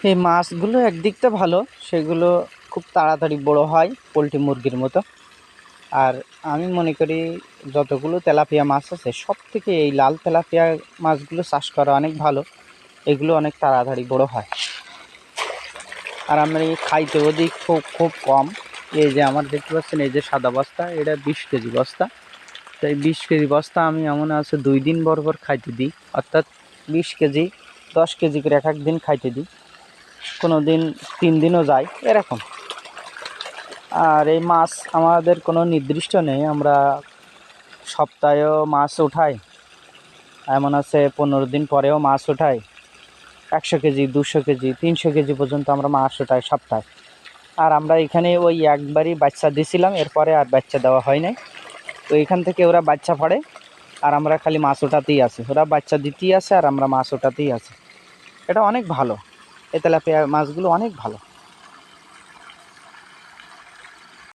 এই মাছগুলো একদিক তো ভালো, সেগুলো খুব তাড়াতাড়ি বড় হয় পোলট্রি মুরগির মতো। আর আমি মনে করি যতগুলো তেলাপিয়া মাছ আছে সব থেকে এই লাল তেলাপিয়া মাছগুলো চাষ করা অনেক ভালো। এগুলো অনেক তাড়াতাড়ি বড় হয়। আর আমরা এই খাইতেও দিই খুব খুব কম। এই যে আমার দেখতে পাচ্ছেন, এই যে সাদা বস্তা, এটা 20 কেজি বস্তা। তো এই 20 কেজি বস্তা আমি এমন আছে 2 দিন পর খাইতে দিই। অর্থাৎ 20 কেজি 10 কেজি করে এক এক দিন খাইতে দিই। কোনো দিন 3 দিনও যায় এরকম। আর এই মাছ আমাদের কোনো নির্দিষ্ট নেই, আমরা সপ্তাহেও মাছ উঠাই, এমন আছে 15 দিন পরেও মাছ উঠাই। 100 কেজি 200 কেজি 300 কেজি পর্যন্ত আমরা মাছ উঠাই সপ্তাহে। আর আমরা এখানে ওই একবারই বাচ্চা দিয়েছিলাম, এরপরে আর বাচ্চা দেওয়া হয় নাই। তো এখান থেকে ওরা বাচ্চা পড়ে আর আমরা খালি মাছ ওঠাতেই আছি। ওরা বাচ্চা দিতেই আছে আর আমরা মাছ ওঠাতেই আছি। এটা অনেক ভালো, এই তেলাপিয়া মাছগুলো অনেক ভালো।